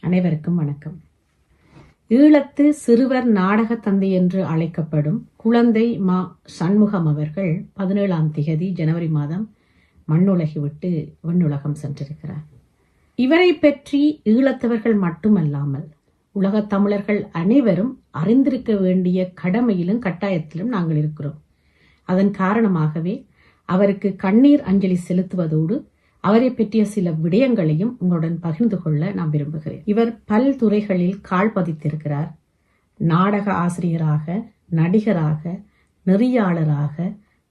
அனைவருக்கும் வணக்கம். ஈழத்து சிறுவர் நாடக தந்தை என்று அழைக்கப்படும் குழந்தை மா. சண்முகம் அவர்கள் 17ஆம் திகதி ஜனவரி மாதம் மண்ணுலகி விட்டு விண்ணுலகம் சென்றிருக்கிறார். இவரை பற்றி ஈழத்தவர்கள் மட்டுமல்லாமல் உலகத் தமிழர்கள் அனைவரும் அறிந்திருக்க வேண்டிய கடமையிலும் கட்டாயத்திலும் நாங்கள் இருக்கிறோம். அதன் காரணமாகவே அவருக்கு கண்ணீர் அஞ்சலி செலுத்துவதோடு அவரை பற்றிய சில விடயங்களையும் உங்களுடன் பகிர்ந்து கொள்ள நான் விரும்புகிறேன். இவர் பல்துறைகளில் கால் பதித்திருக்கிறார். நாடக ஆசிரியராக, நடிகராக, நெறியாளராக,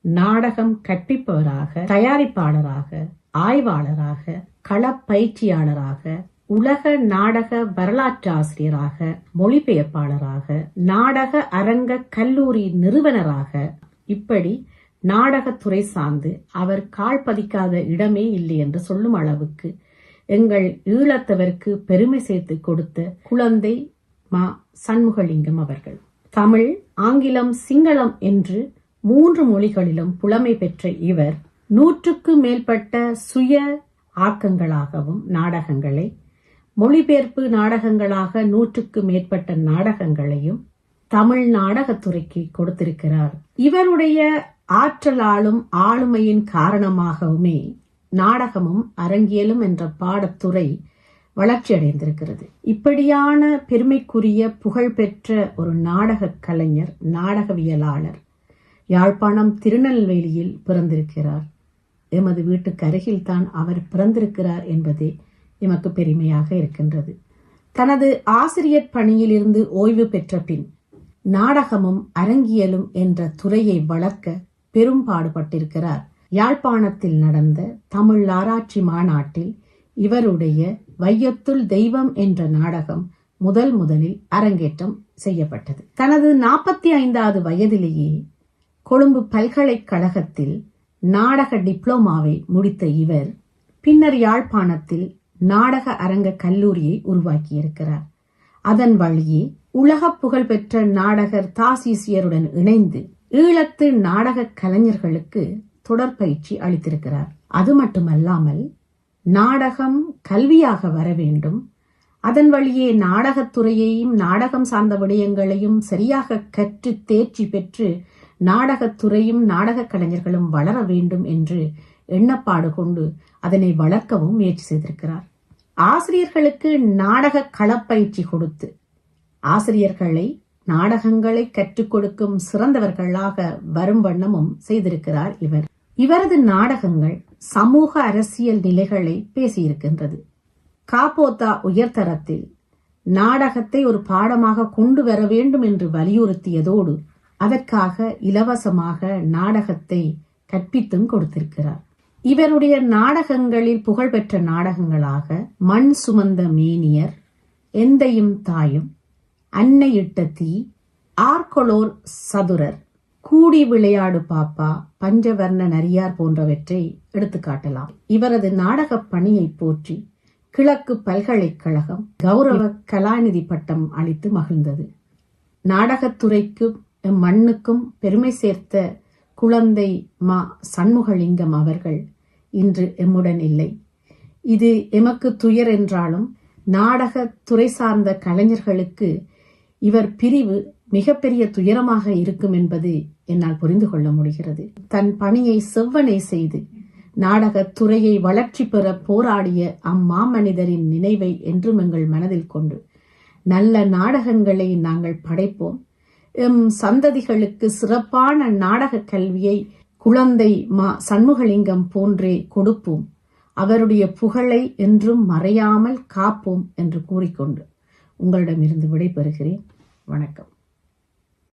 நாடகம் கற்பிப்பவராக, தயாரிப்பாளராக, ஆய்வாளராக, களப்பயிற்சியாளராக, உலக நாடக வரலாற்று ஆசிரியராக, மொழிபெயர்ப்பாளராக, நாடக அரங்க கல்லூரி நிறுவனராக, இப்படி நாடகத்துறை சார்ந்து அவர் கால் பதிக்காத இடமே இல்லை என்று சொல்லும் அளவுக்கு எங்கள் ஈழத்தவருக்கு பெருமை சேர்த்து கொடுத்த குழந்தை மா. சண்முகலிங்கம் அவர்கள் தமிழ், ஆங்கிலம், சிங்களம் என்று 3 மொழிகளிலும் புலமை பெற்ற இவர் 100க்கு மேற்பட்ட சுய ஆக்கங்களாகவும் நாடகங்களை, மொழிபெயர்ப்பு நாடகங்களாக 100க்கு மேற்பட்ட நாடகங்களையும் தமிழ் நாடகத்துறைக்கு கொடுத்திருக்கிறார். இவருடைய ஆற்றலாலும் ஆளுமையின் காரணமாகவுமே நாடகமும் அரங்கியலும் என்ற பாடத்துறை வளர்ச்சியடைந்திருக்கிறது. இப்படியான பெருமைக்குரிய புகழ்பெற்ற ஒரு நாடக கலைஞர், நாடகவியலாளர் யாழ்ப்பாணம் திருநெல்வேலியில் பிறந்திருக்கிறார். எமது வீட்டுக்கு அருகில் தான் அவர் பிறந்திருக்கிறார் என்பதே எமக்கு பெருமையாக இருக்கின்றது. தனது ஆசிரியர் பணியிலிருந்து ஓய்வு பெற்ற பின் நாடகமும் அரங்கியலும் என்ற துறையை வளர்க்க பெரும் பாடுபட்டிருக்கிறார். யாழ்ப்பாணத்தில் நடந்த தமிழ் ஆராய்ச்சி மாநாட்டில் இவருடைய வையத்துள் தெய்வம் என்ற நாடகம் முதலில் அரங்கேற்றம் செய்யப்பட்டது. தனது 45வது வயதிலேயே கொழும்பு பல்கலைக்கழகத்தில் நாடக டிப்ளோமாவை முடித்த இவர் பின்னர் யாழ்ப்பாணத்தில் நாடக அரங்க கல்லூரியை உருவாக்கியிருக்கிறார். அதன் வழியே உலக புகழ்பெற்ற நாடகர் தாசீசியருடன் இணைந்து ஈழத்து நாடக கலைஞர்களுக்கு தொடர்பயிற்சி அளித்திருக்கிறார். அது மட்டுமல்லாமல் நாடகம் கல்வியாக வர வேண்டும், அதன் வழியே நாடகத்துறையையும் நாடகம் சார்ந்த விடயங்களையும் சரியாக கற்று தேர்ச்சி பெற்று நாடகத்துறையும் நாடக கலைஞர்களும் வளர வேண்டும் என்று எண்ணப்பாடு கொண்டு அதனை வளர்க்கவும் முயற்சி செய்திருக்கிறார். ஆசிரியர்களுக்கு நாடக களப்பயிற்சி கொடுத்து ஆசிரியர்களை நாடகங்களை கற்றுக் கொடுக்கும் சிறந்தவர்களாக வரும் வண்ணமும் செய்திருக்கிறார் இவர். இவரது நாடகங்கள் சமூக அரசியல் நிலைகளை பேசியிருக்கின்றது. காப்போத்தா உயர்தரத்தில் நாடகத்தை ஒரு பாடமாக கொண்டு வர வேண்டும் என்று வலியுறுத்தியதோடு அதற்காக இலவசமாக நாடகத்தை கற்பித்தும் கொடுத்திருக்கிறார். இவருடைய நாடகங்களில் புகழ்பெற்ற நாடகங்களாக மண் சுமந்த மேனியர், எந்தையும் தாயும், அன்னையிட்ட தீ, ஆர்கொலோர் சதுரர், கூடி விளையாடு பாப்பா, பஞ்சவர்ண நரியார் போன்றவற்றை எடுத்துக்காட்டலாம். இவரது நாடக பணியை போற்றி கிழக்கு பல்கலைக்கழகம் கௌரவ கலாநிதி பட்டம் அளித்து மகிழ்ந்தது. நாடகத்துறைக்கும் மண்ணுக்கும் பெருமை சேர்த்த குழந்தை மா. சண்முகலிங்கம் அவர்கள் இன்று எம்முடன் இல்லை. இது எமக்கு துயர் என்றாலும் நாடக துறை சார்ந்த கலைஞர்களுக்கு இவர் பிரிவு மிகப்பெரிய துயரமாக இருக்கும் என்பது என்னால் புரிந்து கொள்ள முடிகிறது. தன் பணியை செவ்வனே செய்து நாடகத் துறையை வளர்ச்சி பெற போராடிய அம்மாமனிதரின் நினைவை என்றும் எங்கள் மனதில் கொண்டு நல்ல நாடகங்களை நாங்கள் படைப்போம். எம் சந்ததிகளுக்கு சிறப்பான நாடக கல்வியை குழந்தை மா. சண்முகலிங்கம் போன்றே கொடுப்போம். அவருடைய புகழை என்றும் மறையாமல் காப்போம் என்று கூறிக்கொண்டு உங்களிடமிருந்து விடைபெறுகிறேன். வணக்கம்.